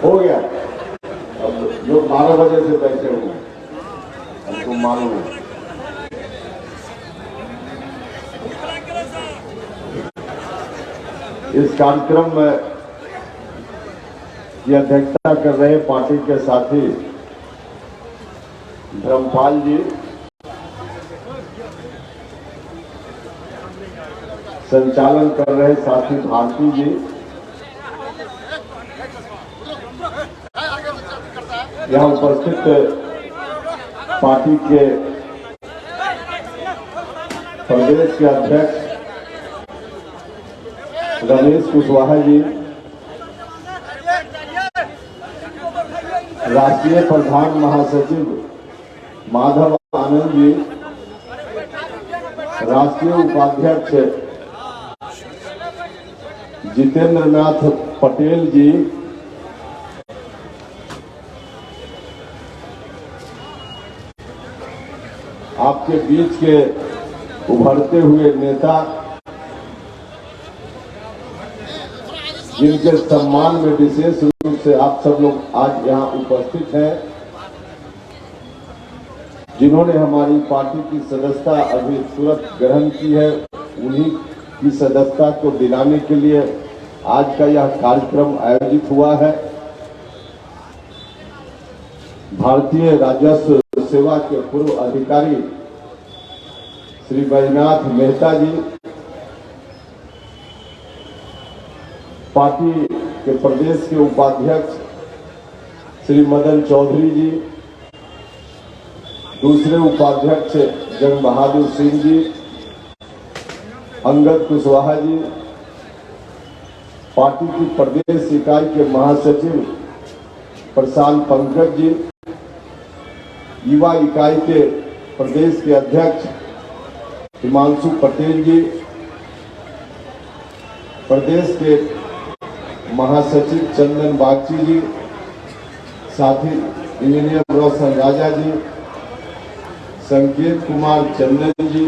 हो गया। अब जो 12 बजे से बैठे हुए हमको मालूम है। इस कार्यक्रम में की अध्यक्षता कर रहे पार्टी के साथी धर्मपाल जी, संचालन कर रहे साथी भारती जी, यहाँ उपस्थित पार्टी के प्रदेश के अध्यक्ष रमेश कुशवाहा जी, राष्ट्रीय प्रधान महासचिव माधव आनंद जी, राष्ट्रीय उपाध्यक्ष जितेंद्र नाथ पटेल जी, आपके बीच के उभरते हुए नेता जिनके सम्मान में विशेष रूप से आप सब लोग आज यहाँ उपस्थित हैं, जिन्होंने हमारी पार्टी की सदस्यता अभी तुरंत ग्रहण की है, उन्हीं की सदस्यता को दिलाने के लिए आज का यह कार्यक्रम आयोजित हुआ है। भारतीय राजस्व सेवा के पूर्व अधिकारी श्री बैजनाथ मेहता जी, पार्टी के प्रदेश के उपाध्यक्ष श्री मदन चौधरी जी, दूसरे उपाध्यक्ष जंग बहादुर सिंह जी, अंगद कुशवाहा जी, पार्टी की प्रदेश इकाई के महासचिव प्रशांत पंकज जी, युवा इकाई के प्रदेश के अध्यक्ष हिमांशु पटेल जी, प्रदेश के महासचिव चंदन बागची जी, साथी इंजीनियर रोशन राजा जी, संकेत कुमार चंदन जी,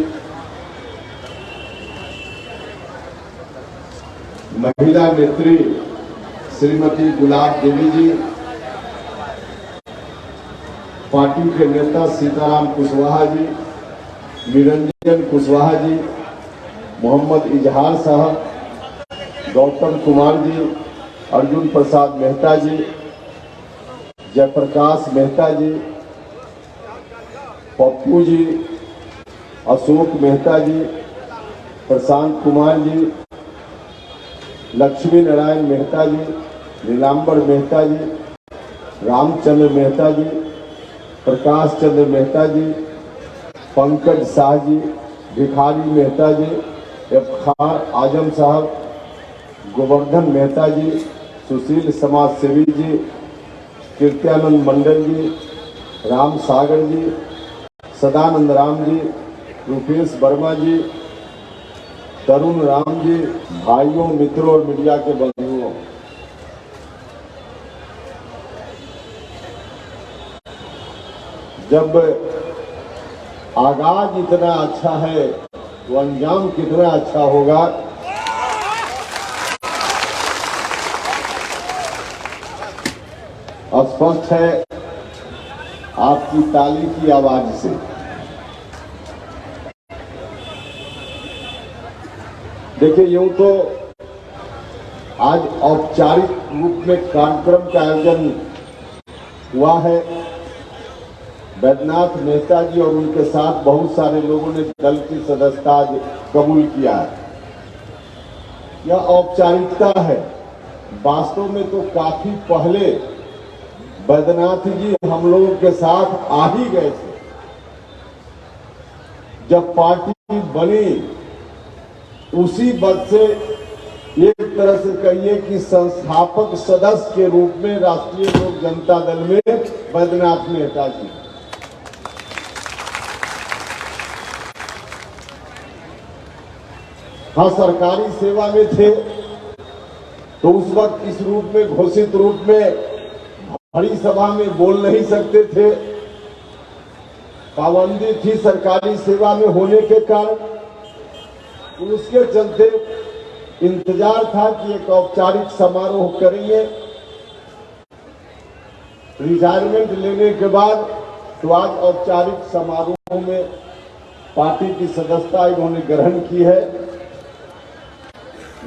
महिला नेत्री श्रीमती गुलाब देवी जी, पार्टी के नेता सीताराम कुशवाहा जी, निरंजन कुशवाहा जी, मोहम्मद इजहार साहब, गौतम कुमार जी, अर्जुन प्रसाद मेहता जी, जयप्रकाश मेहता जी, पप्पू जी, अशोक मेहता जी, प्रशांत कुमार जी, लक्ष्मी नारायण मेहता जी, नीलांबर मेहता जी, रामचंद्र मेहता जी, प्रकाश चंद्र मेहता जी, पंकज शाह जी, भिखारी मेहता जी, इफ्तिखार आजम साहब, गोवर्धन मेहता जी, सुशील समाज सेवी जी, कीर्त्यानंद मंडल जी, राम सागर जी, सदानंद राम जी, रूपेश वर्मा जी, तरुण राम जी, भाइयों, मित्रों और मीडिया के बंधुओं, जब आगाज इतना अच्छा है तो अंजाम कितना अच्छा होगा। स्पष्ट है आपकी ताली की आवाज से। देखिए, यूं तो आज औपचारिक रूप में कार्यक्रम का आयोजन हुआ है। बैजनाथ मेहता जी और उनके साथ बहुत सारे लोगों ने दल की सदस्यता कबूल किया है। यह औपचारिकता है। वास्तव में तो काफी पहले बैजनाथ जी हम लोगों के साथ आ ही गए थे। जब पार्टी बनी उसी वक्त से एक तरह से कहिए कि संस्थापक सदस्य के रूप में राष्ट्रीय लोक जनता दल में बैजनाथ मेहता जी, हाँ, सरकारी सेवा में थे तो उस वक्त इस रूप में, घोषित रूप में बड़ी सभा में बोल नहीं सकते थे। पाबंदी थी सरकारी सेवा में होने के कारण। उसके चलते इंतजार था कि एक औपचारिक समारोह करेंगे रिटायरमेंट लेने के बाद तो आज औपचारिक समारोह में पार्टी की सदस्यता इन्होंने ग्रहण की है।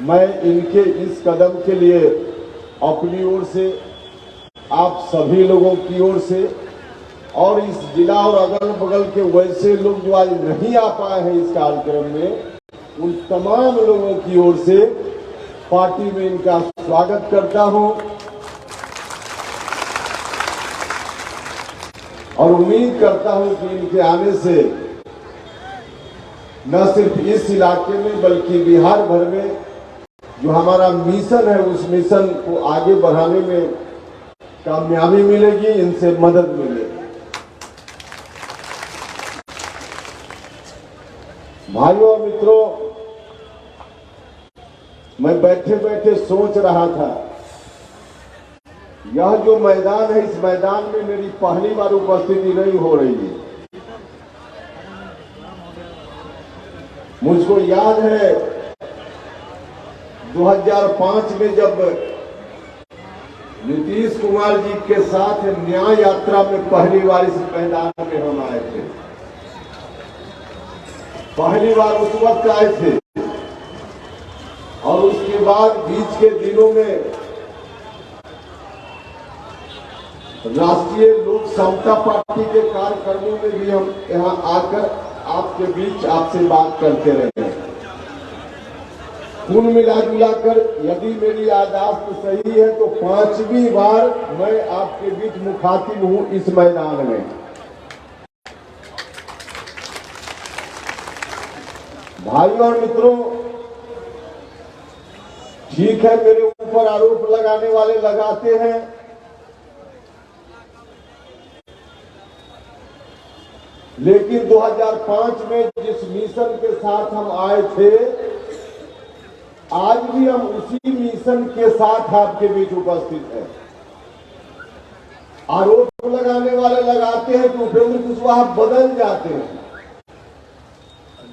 मैं इनके इस कदम के लिए अपनी ओर से, आप सभी लोगों की ओर से और इस जिला और अगल बगल के वैसे लोग जो आज नहीं आ पाए हैं इस कार्यक्रम में, उन तमाम लोगों की ओर से पार्टी में इनका स्वागत करता हूं और उम्मीद करता हूं कि इनके आने से न सिर्फ इस इलाके में बल्कि बिहार भर में जो हमारा मिशन है उस मिशन को आगे बढ़ाने में कामयाबी मिलेगी, इनसे मदद मिलेगी। भाइयों और मित्रों, मैं बैठे बैठे सोच रहा था, यह जो मैदान है, इस मैदान में मेरी पहली बार उपस्थिति नहीं हो रही है। मुझको याद है 2005 में जब नीतीश कुमार जी के साथ न्याय यात्रा में पहली बार इस मैदान में हम आए थे। पहली बार उस वक्त आए थे और उसके बाद बीच के दिनों में राष्ट्रीय लोक समता पार्टी के कार्यक्रमों में भी हम यहाँ आकर आपके बीच आपसे बात करते रहे। कुल मिलाकर यदि मेरी याददाश्त सही है तो 5वीं बार मैं आपके बीच मुखातिब हूं इस मैदान में। भाइयों और मित्रों, ठीक है, मेरे ऊपर आरोप लगाने वाले लगाते हैं, लेकिन 2005 में जिस मिशन के साथ हम आए थे, आज भी हम उसी मिशन के साथ आपके बीच उपस्थित हैं। आरोप लगाने वाले लगाते हैं कि उपेंद्र कुशवाहा बदल जाते हैं,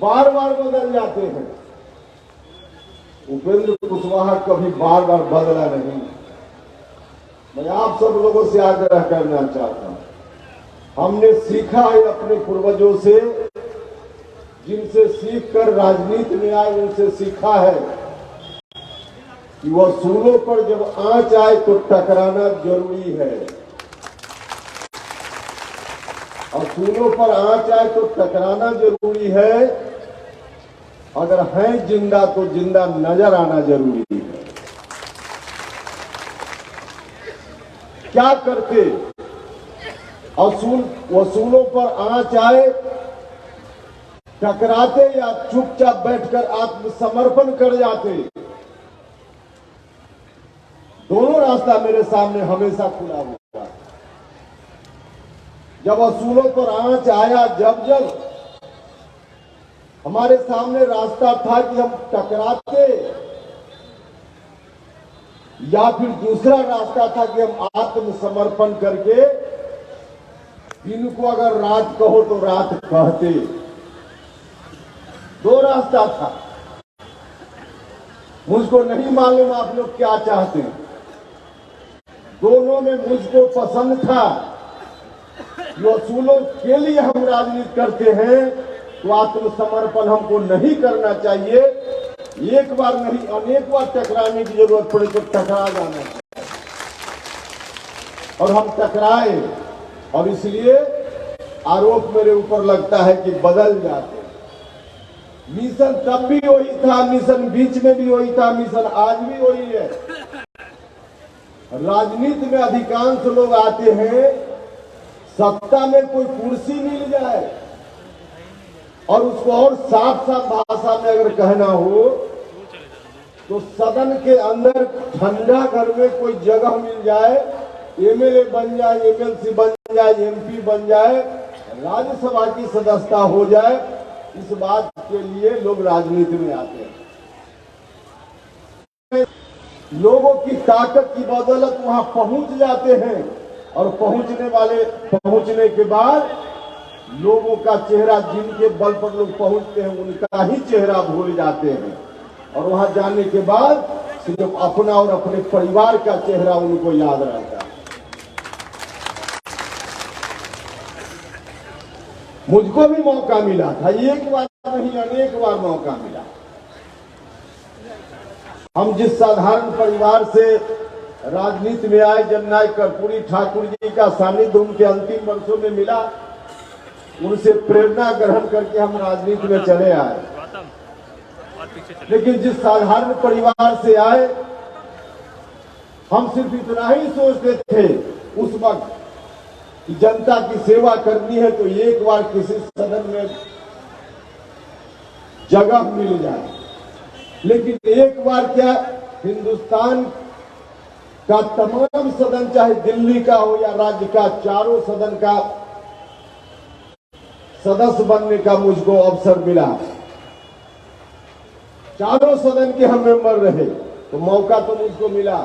बार बार बदल जाते हैं। उपेंद्र कुशवाहा कभी बार बार बदला नहीं। मैं आप सब लोगों से आग्रह करना चाहता हूं, हमने सीखा है अपने पूर्वजों से, जिनसे सीख कर राजनीति में आए उनसे सीखा है कि वह सूलों पर जब आंच आए तो टकराना जरूरी है, और सूलों पर आंच आए तो टकराना जरूरी है। अगर है जिंदा तो जिंदा नजर आना जरूरी है। क्या करते? वसूलों पर आंच आए, टकराते या चुपचाप बैठकर आत्मसमर्पण कर जाते? दोनों रास्ता मेरे सामने हमेशा खुला हुआ। जब वसूलों पर आंच आया, जब हमारे सामने रास्ता था कि हम टकराते, या फिर दूसरा रास्ता था कि हम आत्मसमर्पण करके इनको अगर रात कहो तो रात कहते। दो रास्ता था। मुझको नहीं मालूम आप लोग क्या चाहते हैं। दोनों में मुझको पसंद था कि वसूलों के लिए हम राजनीति करते हैं तो आत्मसमर्पण हमको नहीं करना चाहिए। एक बार नहीं, अनेक बार टकराने की जरूरत पड़े तो टकरा जाना चाहिए, और हम टकराए, और इसलिए आरोप मेरे ऊपर लगता है कि बदल जाते। मिशन तब भी वही था, मिशन बीच में भी वही था, मिशन आज भी वही है। राजनीति में अधिकांश लोग आते हैं, सत्ता में कोई कुर्सी मिल जाए और उसको और साफ साफ भाषा में अगर कहना हो तो सदन के अंदर ठंडा घर में कोई जगह मिल जाए, एमएलए बन जाए, एमएलसी बन जाए, एमपी बन जाए, राज्यसभा की सदस्यता हो जाए, इस बात के लिए लोग राजनीति में आते हैं। लोगों की ताकत की बदौलत वहां पहुंच जाते हैं, और पहुंचने के बाद लोगों का चेहरा, जिनके बल पर लोग पहुंचते हैं उनका ही चेहरा भूल जाते हैं, और वहां जाने के बाद सिर्फ अपना और अपने परिवार का चेहरा उनको याद रहता है। मुझको भी मौका मिला था, एक बार नहीं अनेक बार मौका मिला। हम जिस साधारण परिवार से राजनीति में आए, जननायक कर्पूरी ठाकुर जी का सानिध्य उनके अंतिम वर्षों में मिला, उनसे प्रेरणा ग्रहण करके हम राजनीति में चले आए। लेकिन जिस साधारण परिवार से आए, हम सिर्फ इतना ही सोचते थे उस वक्त कि जनता की सेवा करनी है तो एक बार किसी सदन में जगह मिल जाए। लेकिन एक बार क्या, हिंदुस्तान का तमाम सदन, चाहे दिल्ली का हो या राज्य का, चारों सदन का सदस्य बनने का मुझको अवसर मिला। चारों सदन के हम मेंबर रहे तो मौका तो मुझको मिला।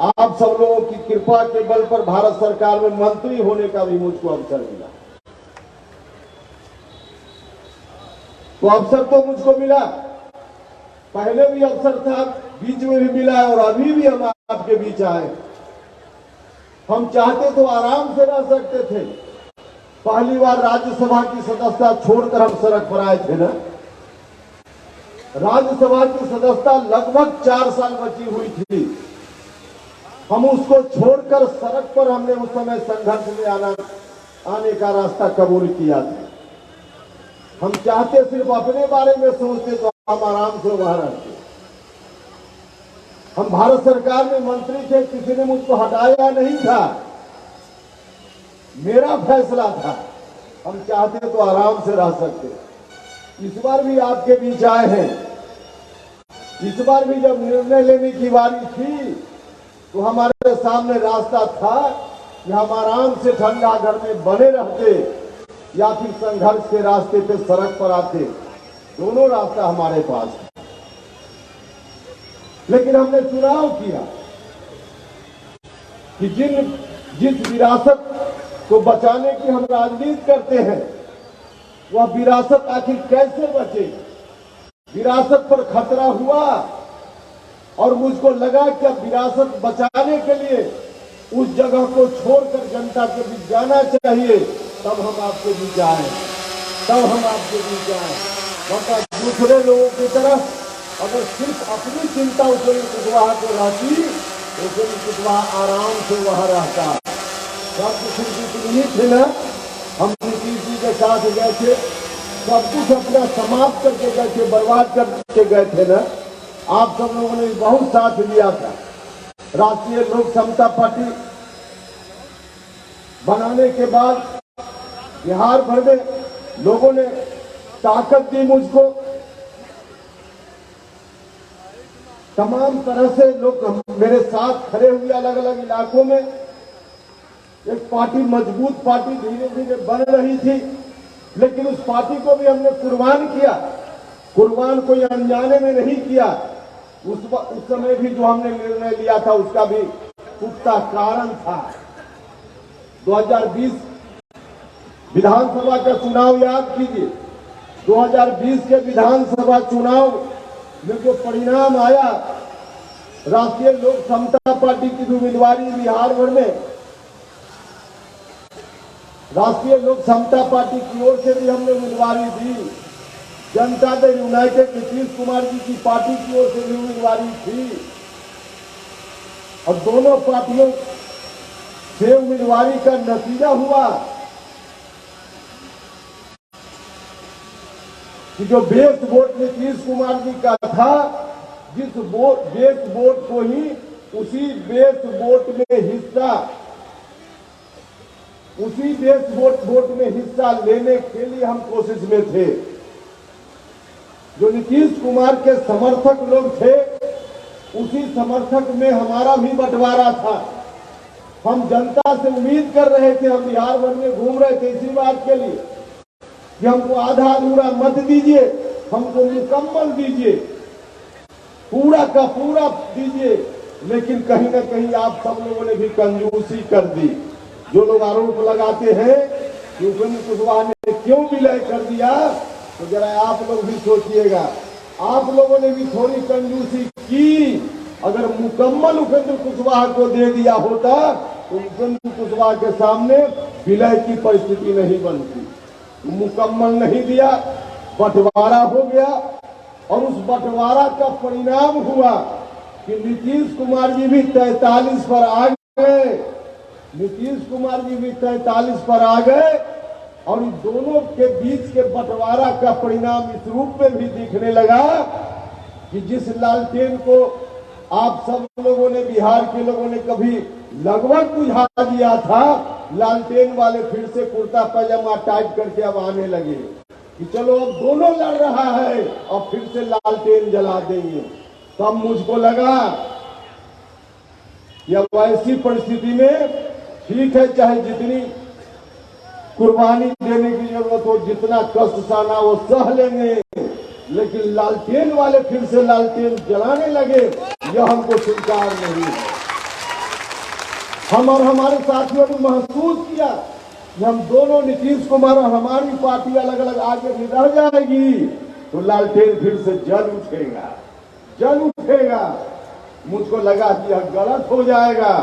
आप सब लोगों की कृपा के बल पर भारत सरकार में मंत्री होने का भी मुझको अवसर मिला। तो अवसर तो मुझको मिला, पहले भी अवसर था, बीच में भी मिला और अभी भी हम आपके बीच आए। हम चाहते तो आराम से रह सकते थे। पहली बार राज्यसभा की सदस्यता छोड़कर हम सड़क पर आए थे ना। राज्यसभा की सदस्यता लगभग 4 साल बची हुई थी। हम उसको छोड़कर सड़क पर हमने उस समय संघर्ष में आने का रास्ता कबूल किया था। हम चाहते सिर्फ अपने बारे में सोचते तो हम आराम से वहां रहते। हम भारत सरकार में मंत्री थे, किसी ने मुझको हटाया नहीं था, मेरा फैसला था। हम चाहते तो आराम से रह सकते। इस बार भी आपके बीच आए हैं। इस बार भी जब निर्णय लेने की बारी थी तो हमारे सामने रास्ता था कि हम आराम से ठंडा घर में बने रहते या फिर संघर्ष के रास्ते पे सड़क पर आते। दोनों रास्ता हमारे पास है। लेकिन हमने चुनाव किया कि जिस विरासत को बचाने की हम राजनीति करते हैं, वह विरासत आखिर कैसे बचे। विरासत पर खतरा हुआ और मुझको लगा कि अब विरासत बचाने के लिए उस जगह को छोड़कर जनता के बीच जाना चाहिए। तब हम आपके बीच आए, वरना दूसरे लोगों की तरह अगर सिर्फ अपनी चिंता उपेंद्र कुशवाहा को रहती तो उपेंद्र कुशवाहा आराम से वहां रहता। सब कुछ नहीं थे ना। हम नीतीश जी के साथ गए थे, सब कुछ अपना समाप्त करके गए थे, बर्बाद करके गए थे ना। आप सब लोगों ने बहुत साथ दिया था। राष्ट्रीय लोक समता पार्टी बनाने के बाद बिहार भर में लोगों ने ताकत दी मुझको। तमाम तरह से लोग मेरे साथ खड़े हुए अलग अलग इलाकों में। एक पार्टी, मजबूत पार्टी धीरे धीरे बन रही थी, लेकिन उस पार्टी को भी हमने कुर्बान किया। कुर्बान कोई अनजाने में नहीं किया। उस समय भी जो हमने निर्णय लिया था उसका भी पुख्ता कारण था। 2020 विधानसभा का चुनाव याद कीजिए। 2020 के विधानसभा चुनाव में जो परिणाम आया, राष्ट्रीय लोक समता पार्टी की उम्मीदवारी बिहार भर में, राष्ट्रीय लोक समता पार्टी की ओर से भी हमने उम्मीदवारी दी। जनता दल यूनाइटेड नीतीश कुमार जी की पार्टी की ओर से भी उम्मीदवारी थी। और दोनों पार्टियों से उम्मीदवारी का नतीजा हुआ कि जो बेस वोट नीतीश कुमार जी का था, जिस बेस वोट को ही उसी बेस वोट में हिस्सा लेने के लिए हम कोशिश में थे। जो नीतीश कुमार के समर्थक लोग थे, उसी समर्थक में हमारा भी बंटवारा था। हम जनता से उम्मीद कर रहे थे, हम बिहार भर में घूम रहे थे इसी बात के लिए कि हमको आधा अधूरा मत दीजिए, हमको मुकम्मल दीजिए, पूरा का पूरा दीजिए। लेकिन कहीं ना कहीं आप सब लोगों ने भी कंजूसी कर दी। जो लोग आरोप लगाते हैं कि उपेंद्र कुशवाहा ने क्यों विलय कर दिया, तो जरा आप लोग भी सोचिएगा, आप लोगों ने भी थोड़ी कंजूसी की। अगर मुकम्मल उपेंद्र कुशवाहा को दे दिया होता तो उपेंद्र कुशवाहा के सामने विलय की परिस्थिति नहीं बनती। मुकम्मल नहीं दिया, बंटवारा हो गया और उस बंटवारा का परिणाम हुआ कि नीतीश कुमार जी भी 43 पर आ गए। नीतीश कुमार जी भी 43 पर आ गए और इन दोनों के बीच के बंटवारा का परिणाम इस रूप में भी दिखने लगा कि जिस लालटेन को आप सब लोगों ने, बिहार के लोगों ने कभी लगभग बुझा दिया था, लालटेन वाले फिर से कुर्ता पैजामा टाइट करके अब आने लगे कि चलो अब दोनों लड़ रहा है और फिर से लालटेन जला देंगे। तब मुझको लगा कि अब ऐसी परिस्थिति में ठीक है, चाहे जितनी कुर्बानी देने की जरूरत हो, जितना कष्ट सहना वो सह लेंगे, लेकिन लालटेन वाले फिर से लालटेन जलाने लगे, यह हमको स्वीकार नहीं है। हम और हमारे साथियों ने महसूस किया कि हम दोनों, नीतीश कुमार और हमारी पार्टी अलग अलग आगे भी रह जाएगी तो लालटेन फिर से जल उठेगा, जल उठेगा। मुझको लगा कि यह गलत हो जाएगा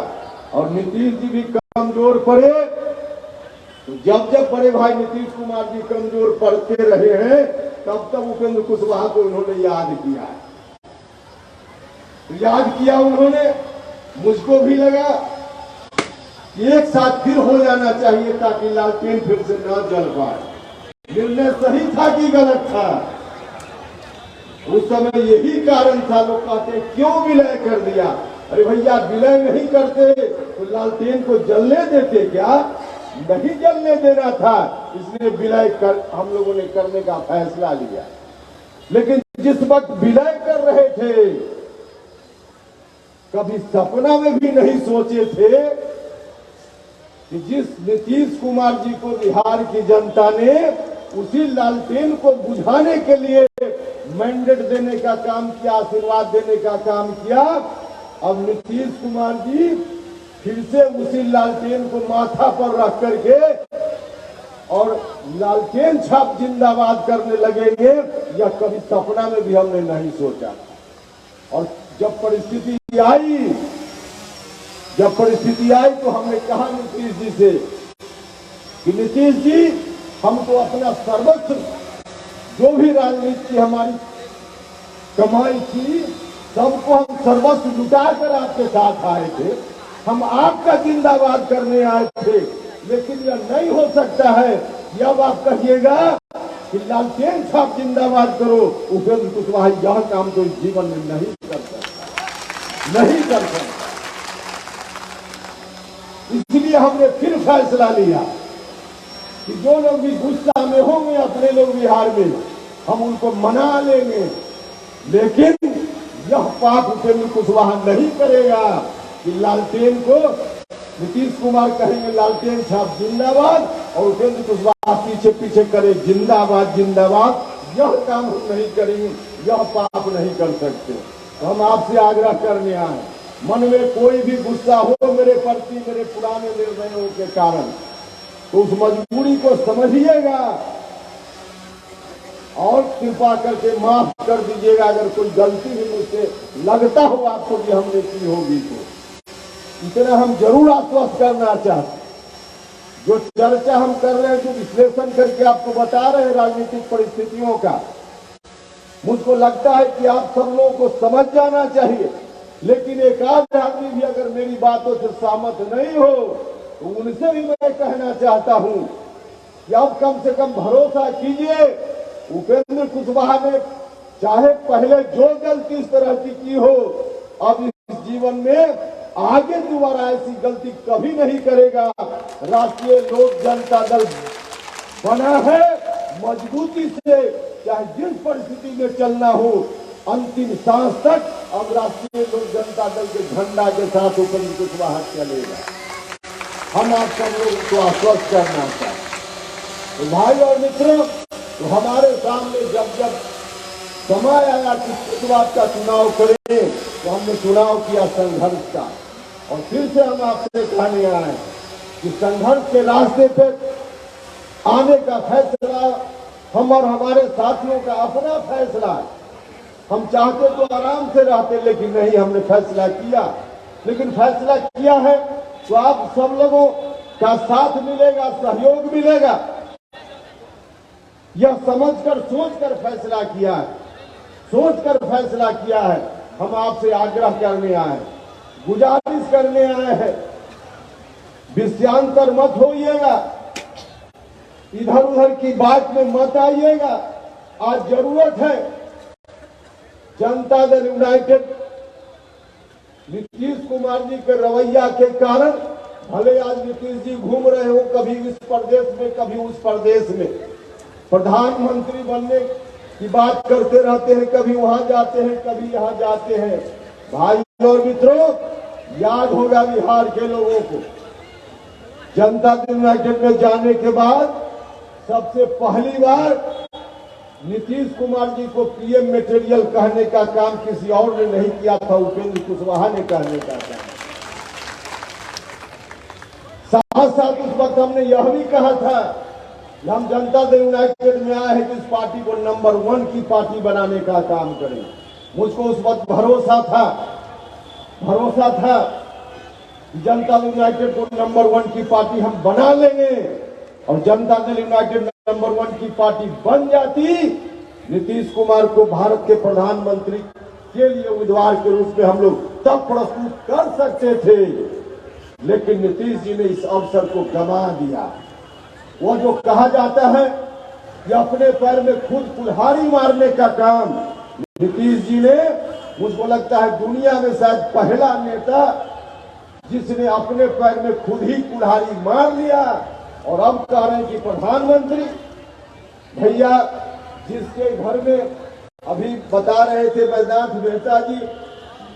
और नीतीश जी भी कमजोर पड़े। तो जब जब बड़े भाई नीतीश कुमार जी कमजोर पड़ते रहे हैं, तब तब उपेंद्र कुशवाहा को उन्होंने याद किया, याद किया उन्होंने। मुझको भी लगा एक साथ फिर हो जाना चाहिए ताकि लालटेन फिर से न जल पाए। निर्णय सही था कि गलत था, उस समय यही कारण था। लोग कहते क्यों विलय कर दिया? अरे भैया, विलय नहीं करते तो लालटेन को जलने देते क्या? नहीं जलने देना था, इसलिए विलय कर हम लोगों ने करने का फैसला लिया। लेकिन जिस वक्त विलय कर रहे थे, कभी सपना में भी नहीं सोचे थे कि जिस नीतीश कुमार जी को बिहार की जनता ने उसी लालटेन को बुझाने के लिए मैंडेट देने का काम किया, आशीर्वाद देने का काम किया, अब नीतीश कुमार जी फिर से उसी लालटेन को माथा पर रख करके और लालटेन छाप जिंदाबाद करने लगेंगे, यह कभी सपना में भी हमने नहीं सोचा। और जब परिस्थिति आई तो हमने कहा नीतीश जी से कि नीतीश जी, हमको अपना सर्वस्व, जो भी राजनीति की हमारी कमाई थी, सबको हम सर्वस्व लुटाकर आपके साथ आए थे, हम आपका जिंदाबाद करने आए थे। लेकिन यह नहीं हो सकता है कि अब आप कहिएगा कि लालटेन छाप जिंदाबाद करो। उपेंद्र कुशवाहा यह काम तो इस जीवन में नहीं कर सकता, नहीं कर सकता। इसलिए हमने फिर फैसला लिया कि जो लोग भी गुस्सा में होंगे अपने लोग बिहार में, हम उनको मना लेंगे, लेकिन यह पाप उपेंद्र कुशवाहा नहीं करेगा कि लालटेन को नीतीश कुमार कहेंगे लालटेन छाप जिंदाबाद और उपेंद्र कुशवाहा पीछे पीछे करे जिंदाबाद जिंदाबाद। यह काम हम नहीं करेंगे, यह पाप नहीं कर सकते। तो हम आपसे आग्रह करने आए, मन में कोई भी गुस्सा हो मेरे प्रति, मेरे पुराने निर्णयों के कारण, तो उस मजबूरी को समझिएगा और कृपा करके माफ कर दीजिएगा। अगर कोई गलती भी मुझसे लगता हो आपको कि हमने की होगी तो इतना हम जरूर आश्वस्त करना चाहते। जो चर्चा हम कर रहे हैं, जो विश्लेषण करके आपको बता रहे हैं राजनीतिक परिस्थितियों का, मुझको लगता है कि आप सब लोगों को समझ जाना चाहिए। लेकिन एक आध आदमी भी अगर मेरी बातों से सहमत नहीं हो तो उनसे भी मैं कहना चाहता हूं कि आप कम से कम भरोसा कीजिए। उपेंद्र कुशवाहा ने चाहे पहले जो गलती इस तरह की हो, अब इस जीवन में आगे दोबारा ऐसी गलती कभी नहीं करेगा। राष्ट्रीय लोक जनता दल बना है मजबूती से, चाहे जिस परिस्थिति में चलना हो, अंतिम सांस तक अब राष्ट्रीय लोक जनता दल के झंडा के साथ उपेंद्र कुशवाहा चलेगा। हम आप सब लोगों को आश्वस्त करना चाहते। तो भाई और मित्रों, तो हमारे सामने जब जब समय आया कि कुशवाहा का चुनाव करें, तो हमने चुनाव किया संघर्ष का। और फिर से हम आपसे कहने आए कि संघर्ष के रास्ते पे आने का फैसला हम और हमारे साथियों का अपना फैसला है। हम चाहते तो आराम से रहते, लेकिन नहीं, हमने फैसला किया। लेकिन फैसला किया है तो आप सब लोगों का साथ मिलेगा, सहयोग मिलेगा। यह समझकर सोचकर फैसला किया है, सोचकर फैसला किया है। हम आपसे आग्रह करने आए हैं, गुजारिश करने आए हैं, विषयांतर मत होइएगा, इधर उधर की बात में मत आइएगा। आज जरूरत है जनता दल यूनाइटेड नीतीश कुमार जी के रवैया के कारण, भले आज नीतीश जी घूम रहे हो कभी इस प्रदेश में कभी उस प्रदेश में, प्रधानमंत्री बनने की बात करते रहते हैं, कभी वहां जाते हैं कभी यहां जाते हैं। भाई और मित्रों, याद होगा बिहार के लोगों को, जनता दल यूनाइटेड में जाने के बाद सबसे पहली बार नीतीश कुमार जी को पीएम मटेरियल कहने का काम किसी और ने नहीं किया था, उपेंद्र कुशवाहा ने कहने का काम। साथ साथ उस वक्त हमने यह भी कहा था कि हम जनता दल यूनाइटेड में आए हैं कि इस पार्टी को नंबर 1 की पार्टी बनाने का काम करें। मुझको उस वक्त भरोसा था कि जनता दल यूनाइटेड को नंबर 1 की पार्टी हम बना लेंगे, और जनता दल यूनाइटेड नंबर 1 की पार्टी बन जाती, नीतीश कुमार को भारत के प्रधानमंत्री के लिए उम्मीदवार के रूप में हम लोग तब प्रस्तुत कर सकते थे। लेकिन नीतीश जी ने इस अवसर को गंवा दिया। वो जो कहा जाता है कि अपने पैर में खुद कुल्हाड़ी मारने का काम नीतीश जी ने, मुझको लगता है दुनिया में शायद पहला नेता जिसने अपने पैर में खुद ही कुल्हाड़ी मार लिया। और अब कह रहे हैं कि प्रधानमंत्री भैया, जिसके घर में अभी बता रहे थे वैद्यनाथ मेहता जी,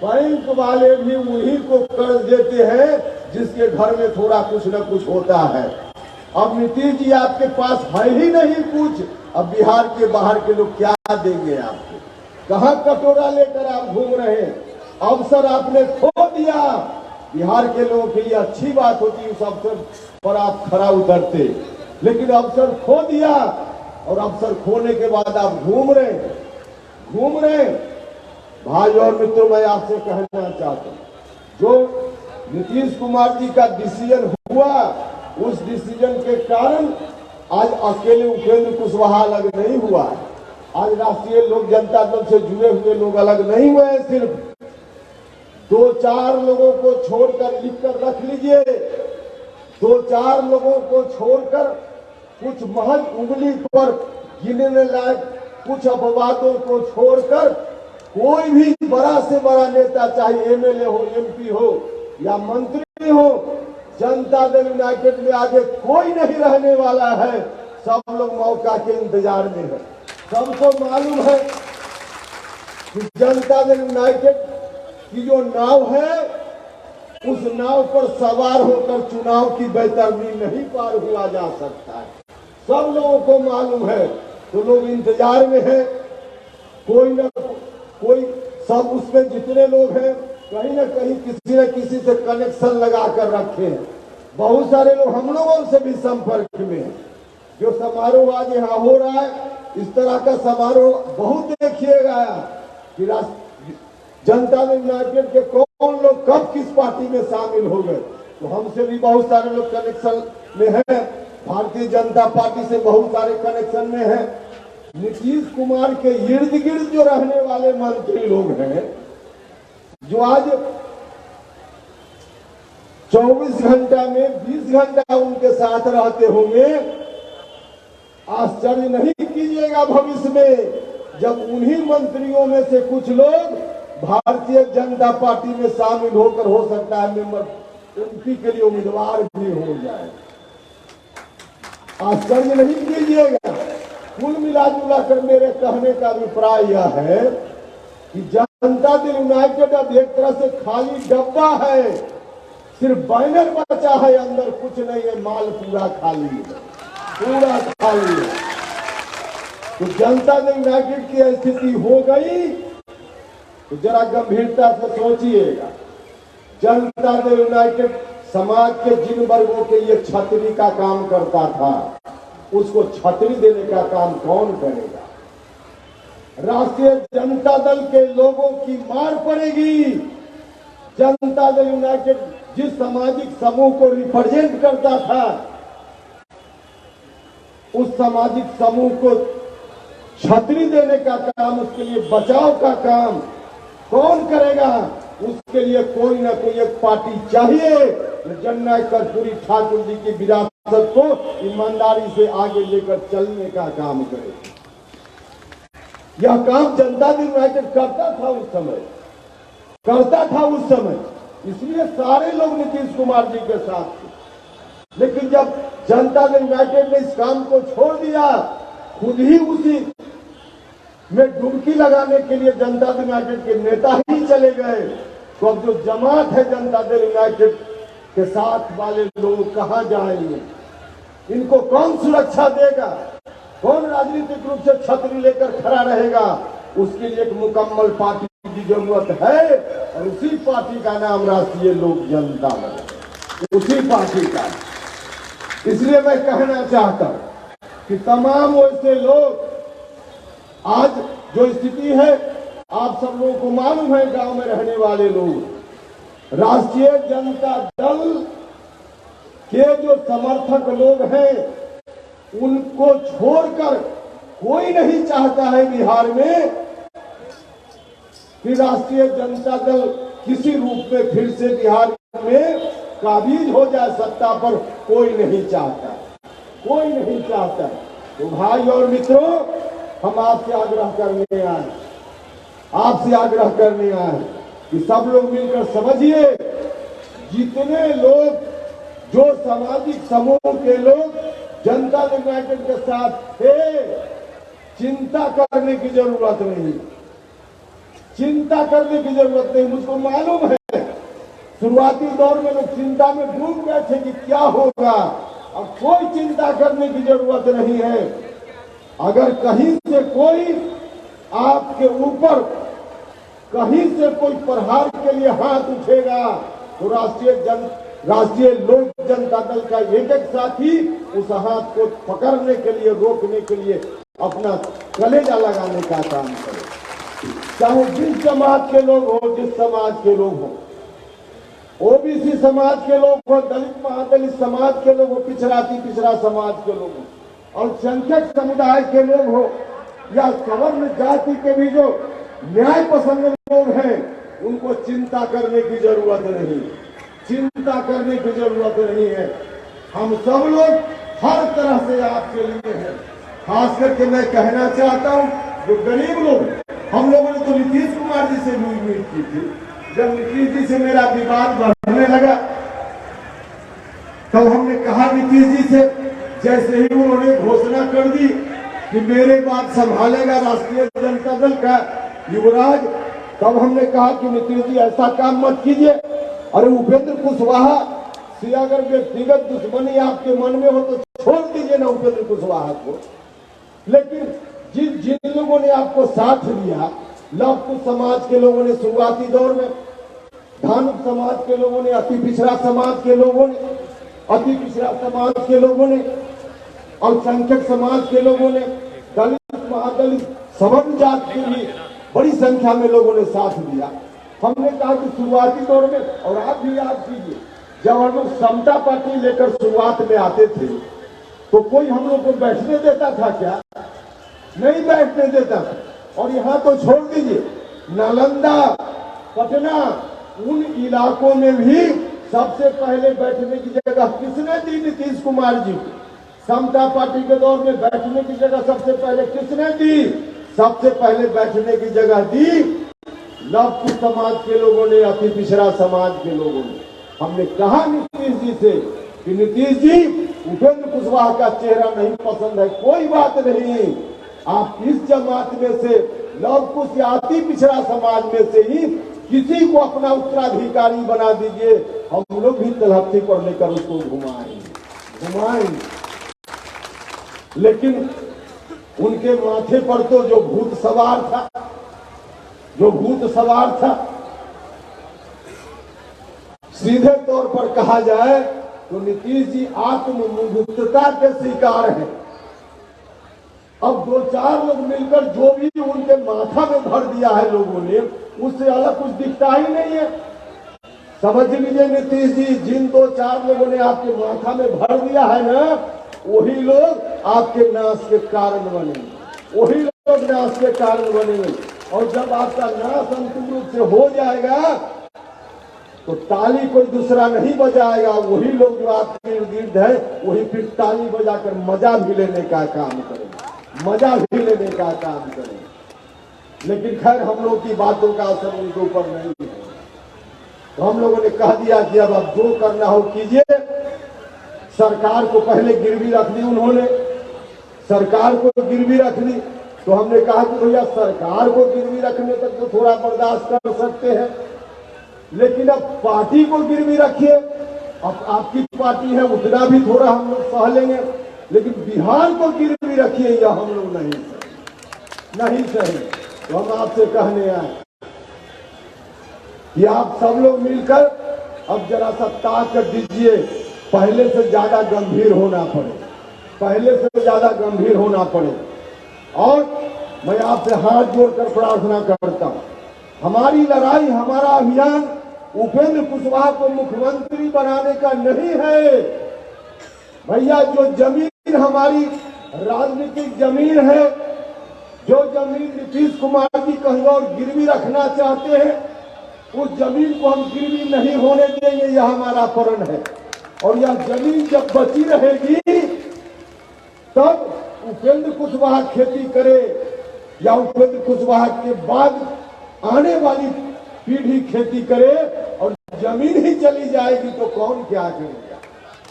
बैंक वाले भी उन्हीं को कर्ज देते हैं जिसके घर में थोड़ा कुछ न कुछ होता है। अब नीतीश जी आपके पास है ही नहीं कुछ, अब बिहार के बाहर के लोग क्या देंगे आपको? कहां कटोरा लेकर आप घूम रहे हैं? अवसर आपने खो दिया। बिहार के लोगों के लिए अच्छी बात होती, उस अवसर पर आप खरा उतरते, लेकिन अवसर खो दिया, और अवसर खोने के बाद आप घूम रहे। भाई और मित्रों, मैं आपसे कहना चाहता हूं, जो नीतीश कुमार जी का डिसीजन हुआ, उस डिसीजन के कारण आज अकेले उपेंद्र कुशवाहा अलग नहीं हुआ है। आज राष्ट्रीय लोक जनता दल से जुड़े हुए लोग अलग नहीं हुए हैं। सिर्फ 2-4 लोगों को छोड़कर, लिखकर रख लीजिए, 2-4 लोगों को छोड़कर, कुछ महज उंगली पर गिनने लायक कुछ अपवादों को छोड़कर, कोई भी बड़ा से बड़ा नेता, चाहे एमएलए हो, एमपी हो या मंत्री हो, जनता दल यूनाइटेड में आगे कोई नहीं रहने वाला है। सब लोग मौका के इंतजार में है। सबको मालूम है कि जनता दल यूनाइटेड की जो नाव है, उस नाव पर सवार होकर चुनाव की बैतरनी नहीं पार हुआ जा सकता है। सब लोगों को मालूम है, तो लोग इंतजार में हैं। कोई न कोई, सब उसमें जितने लोग हैं कहीं न कहीं किसी न किसी से कनेक्शन लगा कर रखे हैं। बहुत सारे लोग हम लोगों से भी संपर्क में हैं। जो समारोह आज यहाँ हो रहा है, इस तरह का समारोह बहुत देखिएगा कि जनता दल यूनाइटेड के कौन लोग कब किस पार्टी में शामिल हो गए। तो हमसे भी बहुत सारे लोग कनेक्शन में हैं, भारतीय जनता पार्टी से बहुत सारे कनेक्शन में हैं। नीतीश कुमार के इर्द गिर्द जो रहने वाले मंत्री लोग हैं, जो आज 24 घंटा में 20 घंटा उनके साथ रहते होंगे, आश्चर्य नहीं कीजिएगा भविष्य में जब उन्हीं मंत्रियों में से कुछ लोग भारतीय जनता पार्टी में शामिल होकर, हो सकता है मेंबर एमपी के लिए उम्मीदवार भी हो जाए। आश्चर्य नहीं कीजिएगा। कुल मिला कर मेरे कहने का अभिप्राय यह है कि जनता दल यूनाइटेड अब एक तरह से खाली डब्बा है, सिर्फ बैनर बचा है, अंदर कुछ नहीं है, माल पूरा खाली है, पूरा खाली है। तो जनता दल यूनाइटेड की स्थिति हो गई तो जरा गंभीरता से सोचिएगा। जनता दल यूनाइटेड समाज के जिन वर्गों के लिए छतरी का काम करता था, उसको छतरी देने का काम कौन करेगा? राष्ट्रीय जनता दल के लोगों की मार पड़ेगी। जनता दल यूनाइटेड जिस सामाजिक समूह को रिप्रेजेंट करता था, उस सामाजिक समूह को छतरी देने का काम, उसके लिए बचाव का काम कौन करेगा? उसके लिए कोई ना कोई एक पार्टी चाहिए जो जननायक कर्पूरी ठाकुर जी की विरासत को ईमानदारी से आगे लेकर चलने का काम करे। यह काम जनता दल यूनाइटेड करता था उस समय, इसलिए सारे लोग नीतीश कुमार जी के साथ थे। लेकिन जब जनता दल यूनाइटेड ने इस काम को छोड़ दिया, खुद ही उसी में डुबकी लगाने के लिए जनता दल यूनाइटेड के नेता ही चले गए, तो अब जो जमात है जनता दल यूनाइटेड के साथ वाले लोग कहां जाएंगे? इनको कौन सुरक्षा देगा? कौन राजनीतिक रूप से छतरी लेकर खड़ा रहेगा? उसके लिए एक मुकम्मल पार्टी की जरूरत है, और उसी पार्टी का नाम राष्ट्रीय लोक जनता दल है, उसी पार्टी का। इसलिए मैं कहना चाहता हूं कि तमाम वैसे लोग, आज जो स्थिति है आप सब लोगों को मालूम है, गांव में रहने वाले लोग, राष्ट्रीय जनता दल के जो समर्थक लोग हैं उनको छोड़कर कोई नहीं चाहता है बिहार में कि राष्ट्रीय जनता दल किसी रूप में फिर से बिहार में काबिज हो जाए सत्ता पर। कोई नहीं चाहता। तो भाई और मित्रों, हम आपसे आग्रह करने आए कि सब लोग मिलकर समझिए, जितने लोग जो सामाजिक समूह के लोग जनता दल यूनाइटेड के साथ थे, चिंता करने की जरूरत नहीं। मुझको मालूम है शुरुआती दौर में लोग चिंता में डूब गए थे कि क्या होगा। अब कोई चिंता करने की जरूरत नहीं है। अगर कहीं से कोई आपके ऊपर कहीं से कोई प्रहार के लिए हाथ उठेगा तो राष्ट्रीय लोक जनता दल का एक साथी उस हाथ को पकड़ने के लिए, रोकने के लिए अपना कलेजा लगाने का काम करे। चाहे जिस समाज के लोग हो, जिस समाज के लोग हो, ओबीसी समाज के लोग हो, दलित महादलित समाज के लोग हो, पिछड़ा समाज के लोग हो, अल्पसंख्यक समुदाय के लोग हो, या सवर्ण जाति के भी जो न्याय पसंद लोग हैं, उनको चिंता करने की जरूरत नहीं है। हम सब लोग हर तरह से आपके लिए हैं। खास करके मैं कहना चाहता हूं, जो गरीब लोग, हम लोगों ने तो नीतीश कुमार जी से भी उम्मीद की थी। जब नीतीश जी से मेरा विवाद बढ़ने लगा तब हमने कहा नीतीश जी से, जैसे ही उन्होंने घोषणा कर दी कि मेरे बात संभालेगा राष्ट्रीय जनता दल का युवराज, तब हमने कहा कि नीतीश जी ऐसा काम मत कीजिए। अरे उपेंद्र कुशवाहा से अगर व्यक्तिगत दुश्मनी आपके मन में हो तो छोड़ दीजिए ना उपेंद्र कुशवाहा को। लेकिन जिन लोगों ने आपको साथ दिया, लवकुश समाज के लोगों ने शुरुआती दौर में, धानुक समाज के लोगों ने, अति पिछड़ा समाज के लोगों ने, अल्पसंख्यक समाज के लोगों ने, दलित महादलित सवर्ण जाति के भी बड़ी संख्या में लोगों ने साथ दिया। हमने कहा कि शुरुआती दौर में, और आप भी याद कीजिए, जब हम लोग समता पार्टी लेकर शुरुआत में आते थे तो कोई हम लोग को बैठने देता था क्या? नहीं बैठने देता था। और यहाँ तो छोड़ दीजिए, नालंदा, पटना, उन इलाकों में भी सबसे पहले बैठने की जगह किसने दी? नीतीश कुमार जी। समता पार्टी के दौर में बैठने की जगह सबसे पहले किसने दी? सबसे पहले बैठने की जगह दी लवकुश समाज के लोगों ने, अति पिछड़ा समाज के लोगों ने। हमने कहा नीतीश जी से कि नीतीश जी, उपेंद्र कुशवाहा का चेहरा नहीं पसंद है, कोई बात नहीं, आप इस जमात में से, लवकुश या अति पिछड़ा समाज में से ही किसी को अपना उत्तराधिकारी बना दीजिए, हम लोग भी तलहटी पर लेकर उसको घुमाएंगे। लेकिन उनके माथे पर तो जो भूत सवार था, सीधे तौर पर कहा जाए तो नीतीश जी आत्ममुग्धता के शिकार हैं। अब 2-4 लोग मिलकर जो भी उनके माथा में भर दिया है लोगों ने, उससे अलग कुछ दिखता ही नहीं है। समझ लीजिए नीतीश जी, जिन 2-4 लोगों ने आपके माथा में भर दिया है ना, वही लोग आपके नाश के कारण बनेंगे, वही लोग नाश के कारण बनेंगे। और जब आपका नाश अंतिम रूप से हो जाएगा तो ताली कोई दूसरा नहीं बजाएगा, वही लोग जो आपके इर्द गिर्द है वही फिर ताली बजाकर मजा भी लेने का काम करेंगे, मजा भी लेने का काम करेंगे। लेकिन खैर हम लोग की बातों का असर उनके ऊपर नहीं है, तो हम लोगों ने कह दिया कि अब आप जो करना हो कीजिए। सरकार को पहले गिरवी रख दी उन्होंने, सरकार को गिरवी रख दी, तो हमने कहा कि भैया सरकार को गिरवी रखने तक तो थोड़ा बर्दाश्त कर सकते हैं, लेकिन अब पार्टी को गिरवी रखिए। अब आपकी पार्टी है उतना भी थोड़ा हम लोग सह लेंगे, लेकिन बिहार को गिरवी रखिए यह हम लोग नहीं सही। तो हम आपसे कहने आए कि आप सब लोग मिलकर अब जरा सा ताकत दीजिए, पहले से ज्यादा गंभीर होना पड़े, पहले से ज्यादा गंभीर होना पड़े। और मैं आपसे हाथ जोड़कर प्रार्थना करता हूं, हमारी लड़ाई, हमारा अभियान उपेंद्र कुशवाहा को मुख्यमंत्री बनाने का नहीं है भैया। जो जमीन हमारी राजनीतिक जमीन है, जो जमीन नीतीश कुमार जी कहीं और गिरवी रखना चाहते हैं, उस जमीन को हम गिरवी नहीं होने देंगे, यह हमारा प्रण है। और यह जमीन जब बची रहेगी तब उपेंद्र कुशवाहा खेती करे या उपेंद्र कुशवाहा के बाद आने वाली पीढ़ी खेती करे, और जमीन ही चली जाएगी तो कौन क्या करेगा,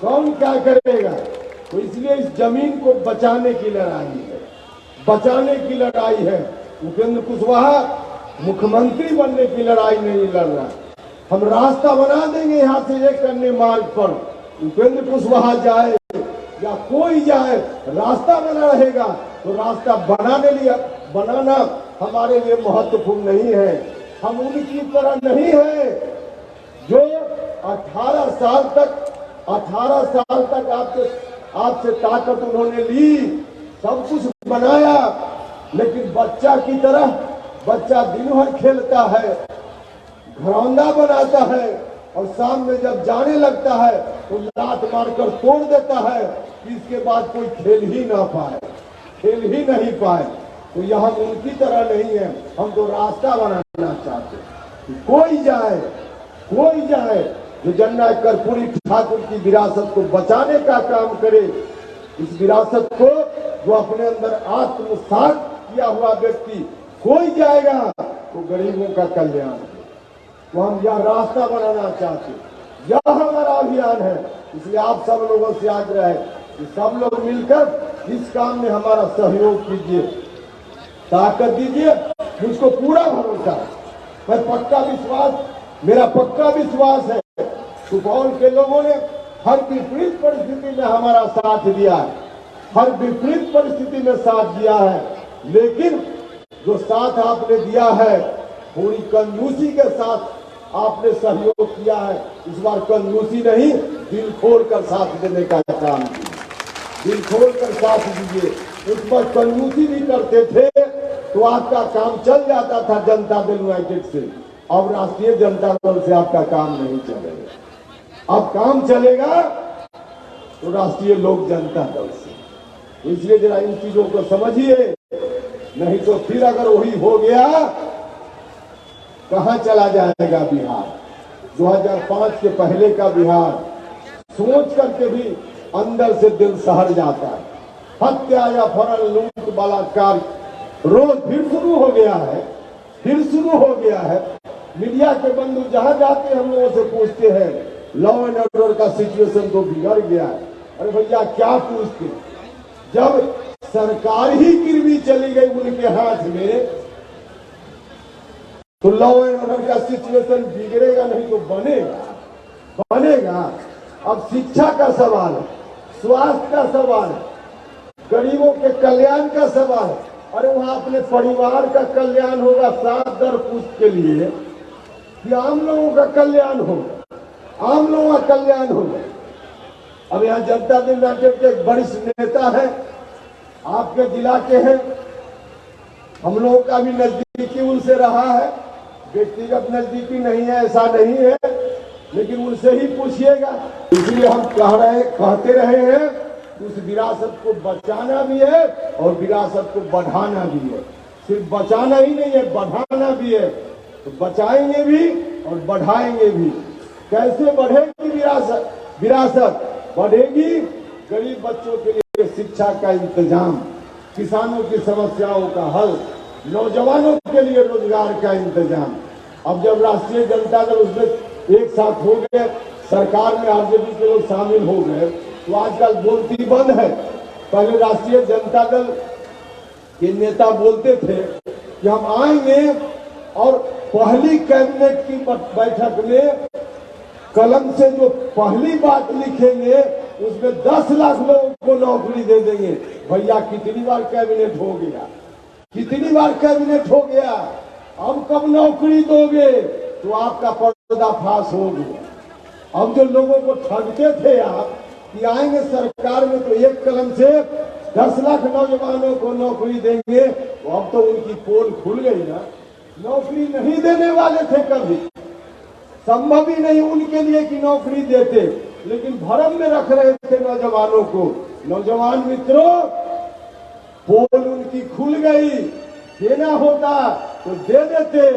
कौन क्या करेगा। तो इसलिए इस जमीन को बचाने की लड़ाई है, बचाने की लड़ाई है। उपेंद्र कुशवाहा मुख्यमंत्री बनने की लड़ाई नहीं लड़ रहा। हम रास्ता बना देंगे यहाँ से एक अन्य मार्ग पर, उपेंद्र कुशवाहा जाए या कोई जाए, रास्ता बना रहेगा। तो रास्ता बनाना हमारे लिए महत्वपूर्ण नहीं है। हम उनकी तरह नहीं है जो 18 साल तक आपसे ताकत उन्होंने ली, सब कुछ बनाया, लेकिन बच्चा की तरह बच्चा दिन भर खेलता है, घरौंदा बनाता है, और शाम में जब जाने लगता है तो लात मारकर तोड़ देता है कि इसके बाद कोई खेल ही नहीं पाए। तो यह हम उनकी तरह नहीं है, हम तो रास्ता बनाना चाहते हैं कि कोई जाए जो जननायक कर्पूरी ठाकुर की विरासत को बचाने का काम करे। इस विरासत को जो अपने अंदर आत्मसात किया हुआ व्यक्ति कोई जाएगा तो गरीबों का कल्याण है। तो हम यह रास्ता बनाना चाहते, यह हमारा अभियान है। इसलिए आप सब लोगों से आग्रह है कि सब लोग मिलकर इस काम में हमारा सहयोग कीजिए, ताकत दीजिए। मुझको पूरा भरोसा है, मेरा पक्का विश्वास है, सुपौल के लोगों ने हर विपरीत परिस्थिति में हमारा साथ दिया है, हर विपरीत परिस्थिति में साथ दिया है। लेकिन जो साथ आपने दिया है, पूरी कंजूसी के साथ आपने सहयोग किया है। इस बार कंजूसी नहीं, दिल खोल कर साथ देने का काम किया, दिल खोल कर साथ दीजिए। उस पर कंजूसी भी करते थे तो आपका काम चल जाता था जनता दल यूनाइटेड से। अब राष्ट्रीय जनता दल से आपका काम नहीं चलेगा, अब काम चलेगा तो राष्ट्रीय लोक जनता दल से। इसलिए जरा इन चीजों को समझिए, नहीं तो फिर अगर वही हो गया, कहां चला जाएगा बिहार। 2005 के पहले का बिहार सोच करके भी अंदर से दिल सहर जाता है। हत्या या फरल, लूट, बलात्कार रोज फिर शुरू हो गया है। मीडिया के बंधु जहां जाते हम लोगों से पूछते हैं, लॉ एंड ऑर्डर का सिचुएशन तो बिगड़ गया है। अरे भैया क्या पूछते, जब सरकार ही गिरवी चली गई उनके हाथ में, तो लॉ एंड ऑर्डर का सिचुएशन बिगड़ेगा नहीं तो बनेगा। अब शिक्षा का सवाल है, स्वास्थ्य का सवाल है, गरीबों के कल्याण का सवाल है। अरे वहां अपने परिवार का कल्याण होगा 7 दर पुष्ट के लिए कि आम लोगों का कल्याण होगा। अब यहाँ जनता दल यूनाइटेड के एक वरिष्ठ नेता है, आपके जिला के हैं, हम लोगों का भी नजदीकी उनसे रहा है, व्यक्तिगत नजदीकी नहीं है ऐसा नहीं है, लेकिन उनसे ही पूछिएगा। इसलिए हम कहते रहे हैं उस विरासत को बचाना भी है और विरासत को बढ़ाना भी है। सिर्फ बचाना ही नहीं है, बढ़ाना भी है। तो बचाएंगे भी और बढ़ाएंगे भी। कैसे बढ़ेगी विरासत? विरासत बढ़ेगी गरीब बच्चों के लिए शिक्षा का इंतजाम, किसानों की समस्याओं का हल, नौजवानों के लिए रोजगार का इंतजाम। अब जब राष्ट्रीय जनता दल उसमें एक साथ हो गए, सरकार में आरजेडी के लोग शामिल हो गए, तो आजकल बोलती बंद है। पहले राष्ट्रीय जनता दल के नेता बोलते थे कि हम आएंगे और पहली कैबिनेट की बैठक में कलम से जो पहली बात लिखेंगे उसमें 10 लाख लोगों को नौकरी दे देंगे। भैया कितनी बार कैबिनेट हो गया, कितनी बार कैबिनेट हो गया, अब कब नौकरी दोगे? तो आपका पर्दाफाश हो गया। अब जो लोगों को ठगते थे आप कि आएंगे सरकार में तो एक कलम से 10 लाख नौजवानों को नौकरी देंगे, तो अब तो उनकी पोल खुल गई ना। नौकरी नहीं देने वाले थे, कभी संभव ही नहीं उनके लिए कि नौकरी देते, लेकिन भरम में रख रहे थे नौजवानों को। नौजवान मित्रों, पोल उनकी खुल गई। देना होता तो दे देते,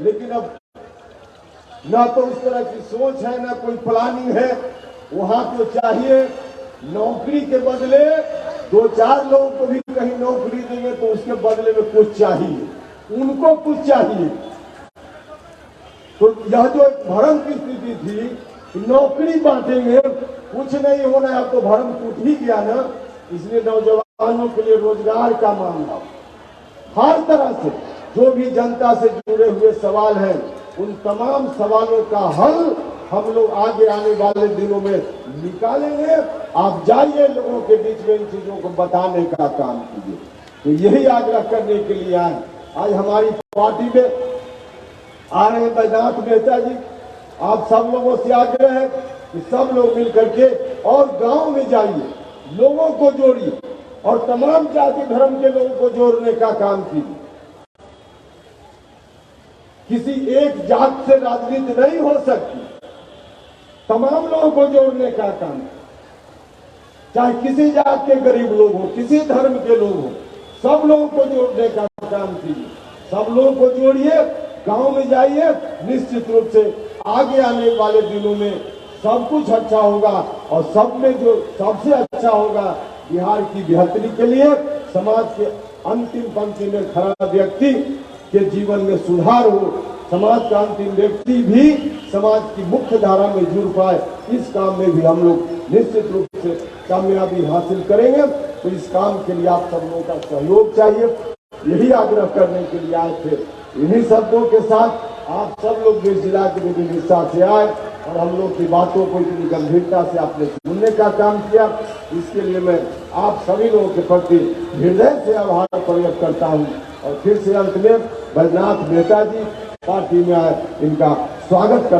लेकिन अब ना तो उस तरह की सोच है, ना कोई प्लानिंग है। वहां तो चाहिए नौकरी के बदले 2-4 लोगों को भी कहीं नौकरी देंगे तो उसके बदले में कुछ चाहिए, उनको कुछ चाहिए। तो यह जो एक भ्रम की स्थिति थी कि नौकरी बांटेंगे, कुछ नहीं होना है, अब तो भ्रम टूट ही गया ना। इसलिए नौजवानों के लिए रोजगार का मामला, हर तरह से जो भी जनता से जुड़े हुए सवाल हैं, उन तमाम सवालों का हल हम लोग आगे आने वाले दिनों में निकालेंगे। आप जाइए, लोगों के बीच में इन चीजों को बताने का काम कीजिए। तो यही आग्रह करने के लिए आए। आज हमारी पार्टी में आ रहे बैजनाथ मेहता जी, आप सब लोगों से आग्रह है कि सब लोग मिलकर के और गांव में जाइए, लोगों को जोड़िए और तमाम जाति धर्म के लोगों को जोड़ने का काम कीजिए। किसी एक जात से राजनीति नहीं हो सकती, तमाम लोगों को जोड़ने का काम, चाहे किसी जात के गरीब लोग हो, किसी धर्म के लोग हो, सब लोगों को जोड़ने का काम कीजिए। सब लोगों को जोड़िए, गांव में जाइए। निश्चित रूप से आगे आने वाले दिनों में सब कुछ अच्छा होगा और सब में जो सबसे अच्छा होगा, बिहार की बेहतरी के लिए, समाज के अंतिम पंक्ति में खड़ा व्यक्ति के जीवन में सुधार हो, समाज का अंतिम व्यक्ति भी समाज की मुख्य धारा में जुड़ पाए, इस काम में भी हम लोग निश्चित रूप से कामयाबी हासिल करेंगे। तो इस काम के लिए आप सब लोगों का सहयोग चाहिए, यही आग्रह करने के लिए आए थे। इन्हीं शब्दों के साथ आप सब लोग भी जिला के विभिन्न हिस्सा से आए और हम लोग की बातों को इतनी गंभीरता से आपने सुनने का काम किया। इसके लिए मैं आप सभी लोगों के प्रति हृदय से आभार प्रकट करता हूं। और फिर से अंत में बैजनाथ मेहता जी पार्टी में आए, इनका स्वागत करता